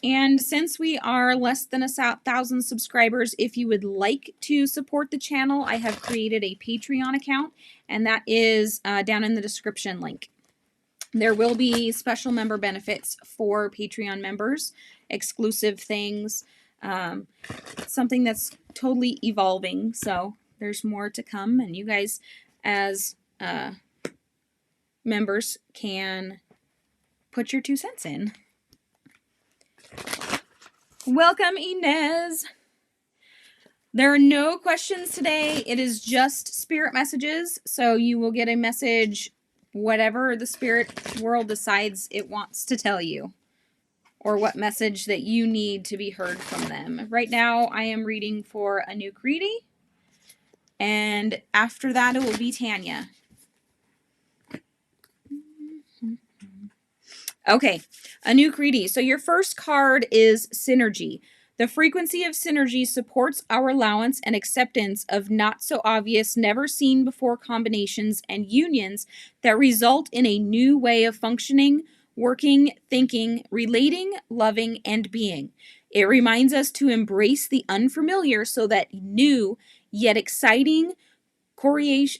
And since we are less than 1,000 subscribers, if you would like to support the channel, I have created a Patreon account, and that is down in the description link. There will be special member benefits for Patreon members, exclusive things, something that's totally evolving. So there's more to come, and you guys as members can put your 2 cents in. Welcome, Inez. There are no questions today. It is just spirit messages. So you will get a message, whatever the spirit world decides it wants to tell you, or what message that you need to be heard from them. Right now, I am reading for Anouk Reedy, and after that, it will be Tanya. Okay, Anouk Reedy. So your first card is Synergy. The frequency of synergy supports our allowance and acceptance of not so obvious, never seen before combinations and unions that result in a new way of functioning, working, thinking, relating, loving, and being. It reminds us to embrace the unfamiliar so that new yet exciting co-creations,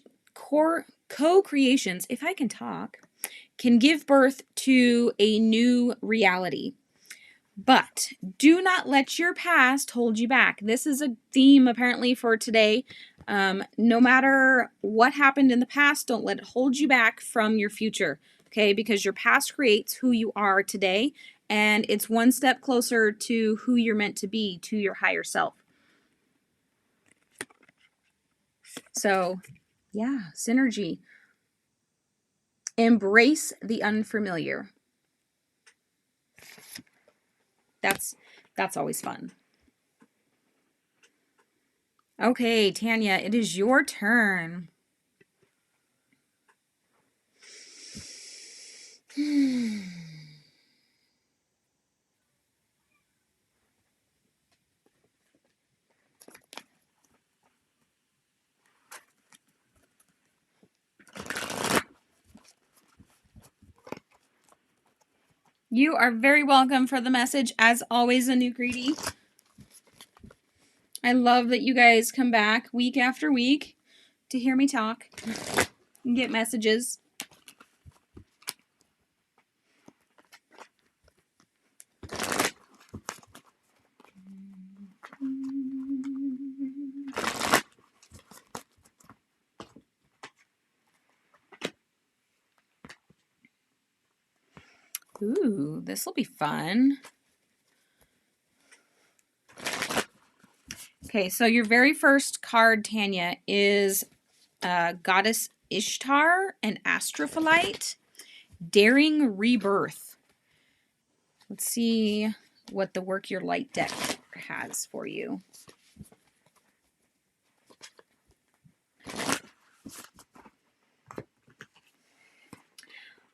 if I can talk, can give birth to a new reality. But do not let your past hold you back. This is a theme apparently for today. No matter what happened in the past, don't let it hold you back from your future, okay? Because your past creates who you are today, and it's one step closer to who you're meant to be, to your higher self. So, yeah, synergy. Embrace the unfamiliar. That's always fun. Okay, Tanya, it is your turn. You are very welcome for the message, as always, Anouk Reedy. I love that you guys come back week after week to hear me talk and get messages. Ooh, this will be fun. Okay, so your very first card, Tanya, is Goddess Ishtar and Astrophyllite, Daring Rebirth. Let's see what the Work Your Light deck has for you.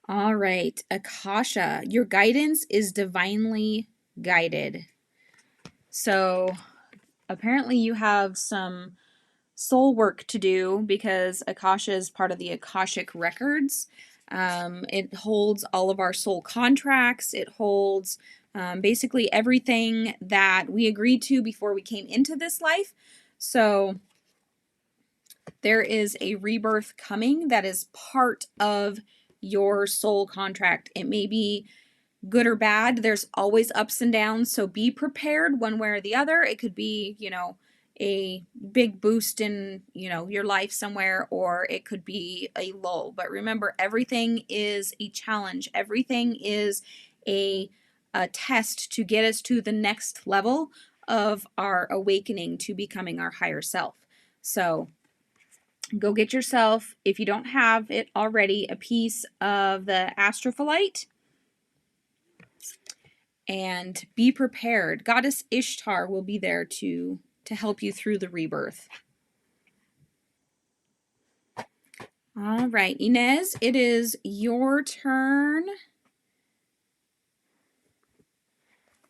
All right, Akasha, your guidance is divinely guided. So apparently you have some soul work to do because Akasha is part of the Akashic Records. It holds all of our soul contracts. It holds basically everything that we agreed to before we came into this life. So there is a rebirth coming that is part of your soul contract. It may be good or bad. There's always ups and downs, so be prepared one way or the other. It could be, a big boost in, your life somewhere, or it could be a lull. But remember, everything is a challenge. Everything is a test to get us to the next level of our awakening to becoming our higher self. So go get yourself, if you don't have it already, a piece of the Astrophyllite. And be prepared. Goddess Ishtar will be there to help you through the rebirth. All right, Inez, it is your turn.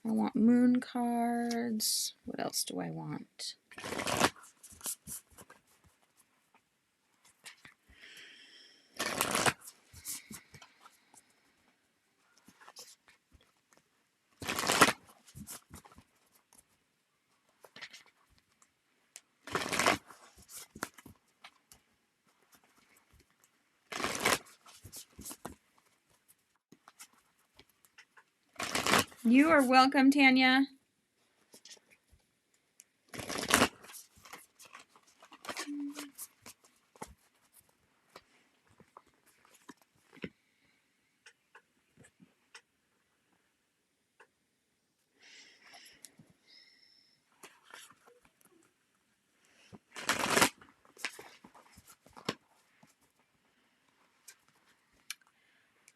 I want moon cards. What else do I want? You are welcome, Tanya.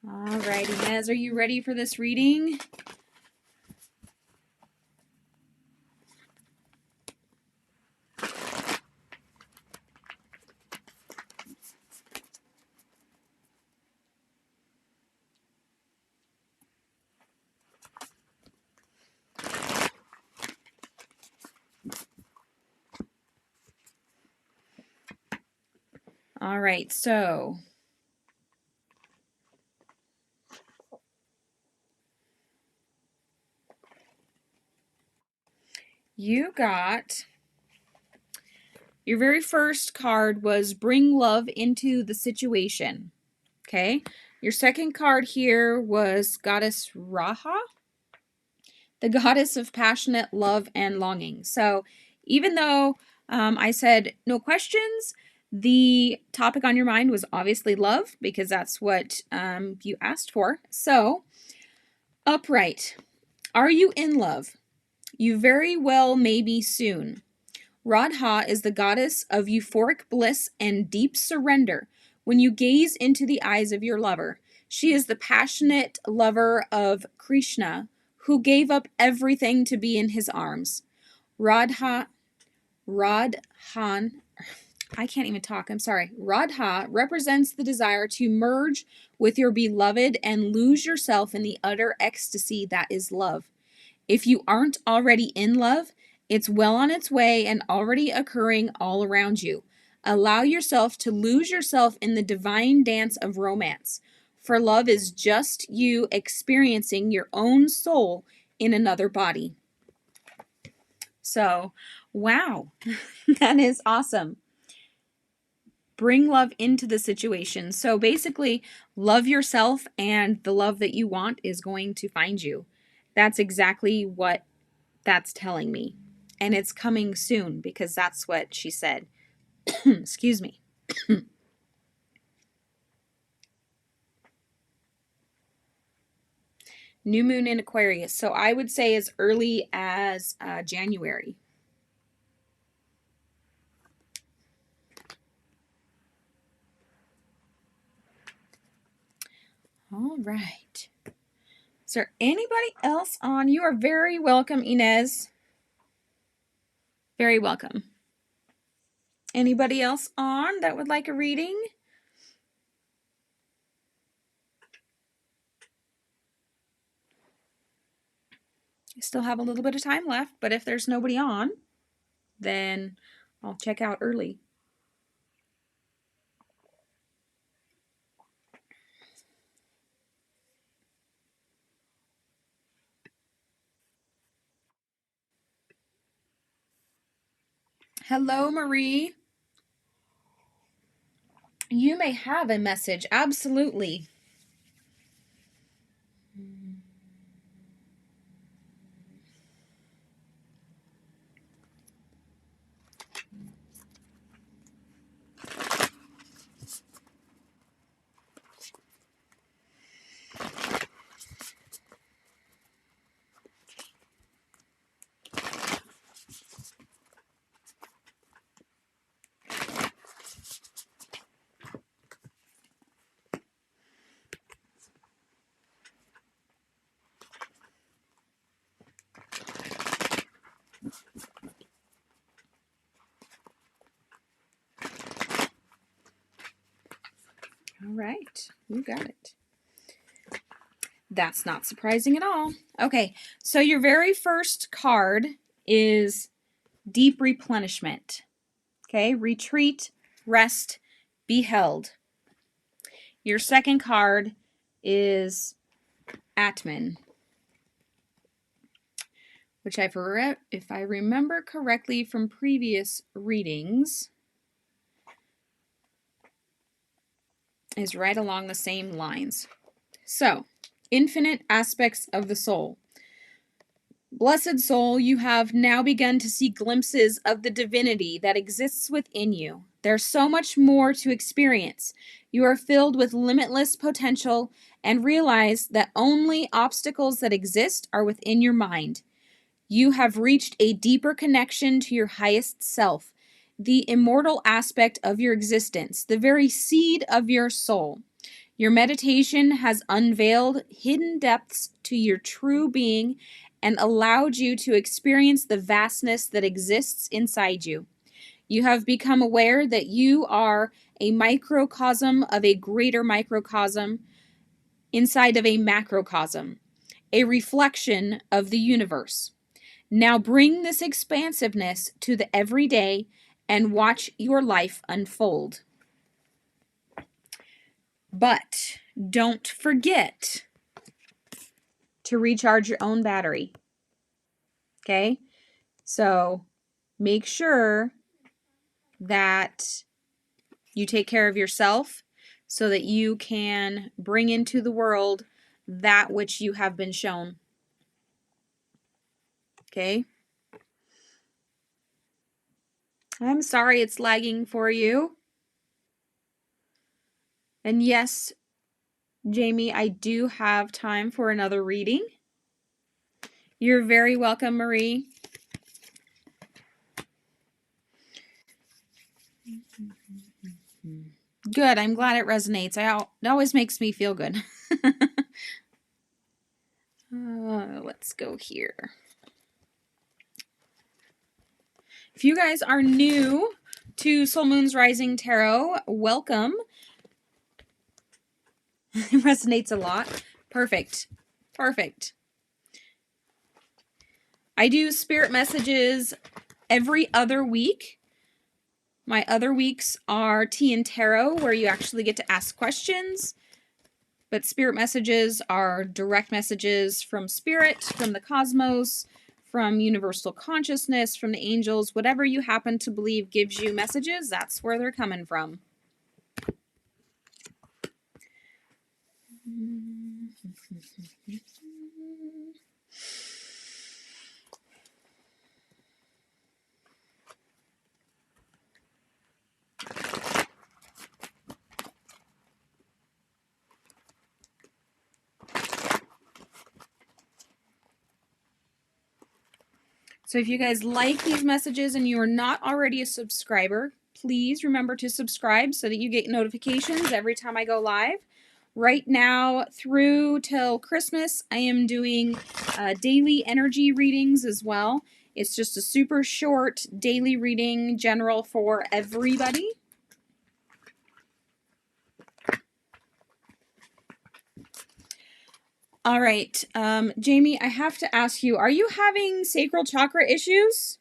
All right, Inez, are you ready for this reading? All right, so you got your very first card was bring love into the situation. Okay. Your second card here was Goddess Raha, the goddess of passionate love and longing. So even though I said no questions, the topic on your mind was obviously love because that's what you asked for. So, upright. Are you in love? You very well may be soon. Radha is the goddess of euphoric bliss and deep surrender when you gaze into the eyes of your lover. She is the passionate lover of Krishna who gave up everything to be in his arms. Radhan, I can't even talk, I'm sorry. Radha represents the desire to merge with your beloved and lose yourself in the utter ecstasy that is love. If you aren't already in love, it's well on its way and already occurring all around you. Allow yourself to lose yourself in the divine dance of romance, for love is just you experiencing your own soul in another body. So, wow, that is awesome. Bring love into the situation. So basically, love yourself, and the love that you want is going to find you. That's exactly what that's telling me. And it's coming soon because that's what she said. Excuse me. New moon in Aquarius. So I would say as early as January. All right. Is there anybody else on? You are very welcome, Inez. Very welcome. Anybody else on that would like a reading? I still have a little bit of time left, but if there's nobody on, then I'll check out early. Hello, Marie. You may have a message. Absolutely. All right, you got it. That's not surprising at all. Okay, so your very first card is Deep Replenishment. Okay, retreat, rest, be held. Your second card is Atman, which if I remember correctly from previous readings, is right along the same lines. So, infinite aspects of the soul. Blessed soul, you have now begun to see glimpses of the divinity that exists within you. There's so much more to experience. You are filled with limitless potential and realize that only obstacles that exist are within your mind. You have reached a deeper connection to your highest self, the immortal aspect of your existence, the very seed of your soul. Your meditation has unveiled hidden depths to your true being and allowed you to experience the vastness that exists inside you. You have become aware that you are a microcosm of a greater microcosm inside of a macrocosm, a reflection of the universe. Now bring this expansiveness to the everyday and watch your life unfold. But don't forget to recharge your own battery. Okay? So make sure that you take care of yourself so that you can bring into the world that which you have been shown. Okay? I'm sorry it's lagging for you. And yes, Jamie, I do have time for another reading. You're very welcome, Marie. Good. I'm glad it resonates. It always makes me feel good. Let's go here. If you guys are new to Soul Moon's Rising Tarot, welcome. It resonates a lot. Perfect. Perfect. I do spirit messages every other week. My other weeks are Tea and Tarot, where you actually get to ask questions. But spirit messages are direct messages from spirit, from the cosmos, from universal consciousness, from the angels. Whatever you happen to believe gives you messages, that's where they're coming from. So if you guys like these messages and you are not already a subscriber, please remember to subscribe so that you get notifications every time I go live. Right now through till Christmas, I am doing daily energy readings as well. It's just a super short daily reading, general for everybody. All right, Jamie, I have to ask you, are you having sacral chakra issues?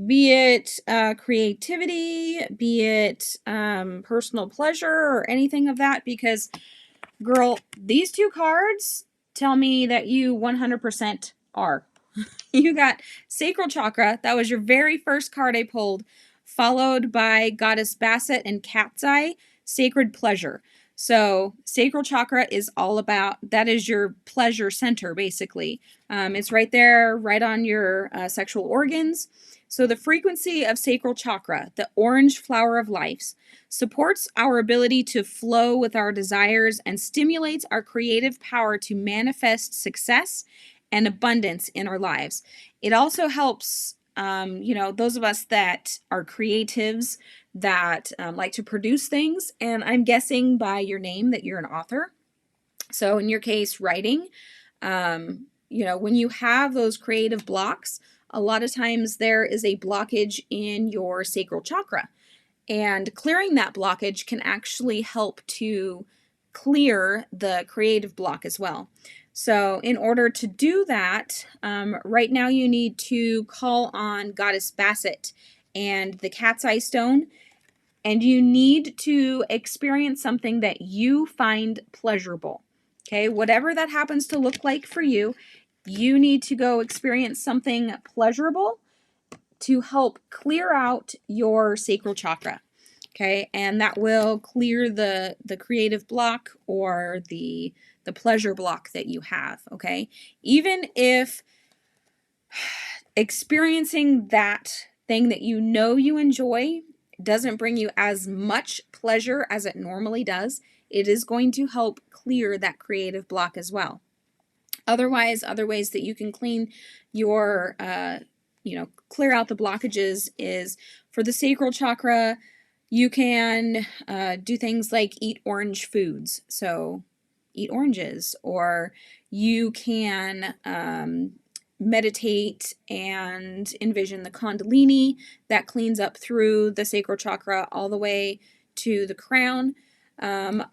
Be it creativity, be it personal pleasure, or anything of that? Because, girl, these two cards tell me that you 100% are. You got sacral chakra. That was your very first card I pulled, followed by Goddess Basset and Cat's Eye, sacred pleasure. So sacral chakra is all about, that is your pleasure center, basically. It's right there, right on your sexual organs. So the frequency of sacral chakra, the orange flower of life, supports our ability to flow with our desires and stimulates our creative power to manifest success and abundance in our lives. It also helps, those of us that are creatives that like to produce things. And I'm guessing by your name that you're an author. So in your case, writing, when you have those creative blocks, a lot of times there is a blockage in your sacral chakra. And clearing that blockage can actually help to clear the creative block as well. So in order to do that, right now you need to call on Goddess Basset and the Cat's Eye Stone, and you need to experience something that you find pleasurable. Okay, whatever that happens to look like for you, you need to go experience something pleasurable to help clear out your sacral chakra. Okay, and that will clear the creative block or the pleasure block that you have. Okay, even if experiencing that thing that you know you enjoy doesn't bring you as much pleasure as it normally does, it is going to help clear that creative block as well. Otherwise, other ways that you can clean your, clear out the blockages is for the sacral chakra. You can do things like eat orange foods. So, eat oranges, or you can meditate and envision the Kundalini that cleans up through the sacral chakra all the way to the crown.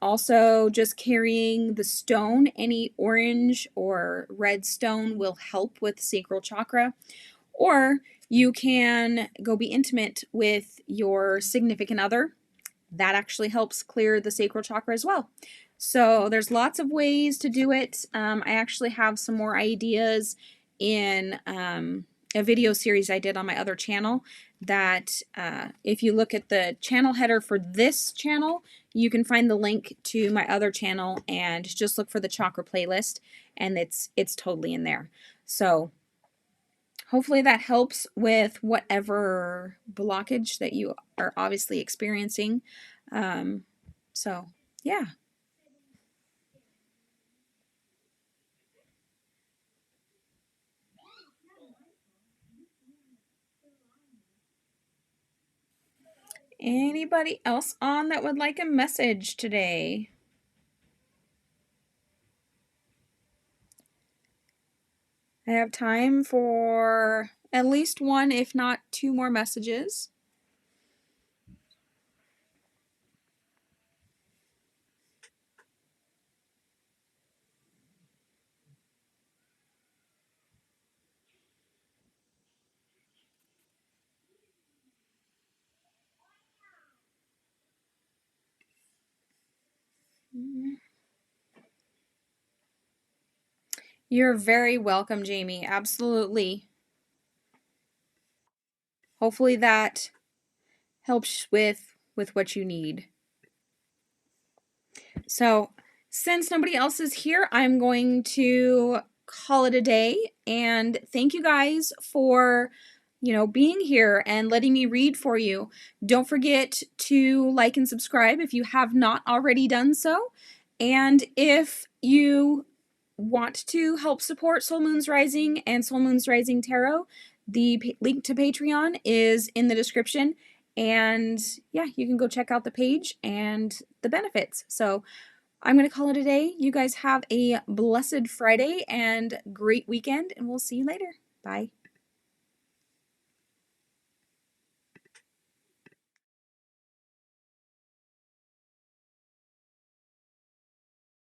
Also, just carrying the stone, any orange or red stone will help with sacral chakra. Or you can go be intimate with your significant other. That actually helps clear the sacral chakra as well. So there's lots of ways to do it. I actually have some more ideas in a video series I did on my other channel that if you look at the channel header for this channel, you can find the link to my other channel and just look for the chakra playlist, and it's totally in there. So hopefully that helps with whatever blockage that you are obviously experiencing. So yeah. Anybody else on that would like a message today? I have time for at least one, if not two more messages. You're very welcome, Jamie. Absolutely. Hopefully that helps with what you need. So, since nobody else is here, I'm going to call it a day, and thank you guys for being here and letting me read for you. Don't forget to like and subscribe if you have not already done so. And if you want to help support Soul Moons Rising and Soul Moons Rising Tarot, the link to Patreon is in the description. And yeah, you can go check out the page and the benefits. So I'm going to call it a day. You guys have a blessed Friday and great weekend, and we'll see you later. Bye.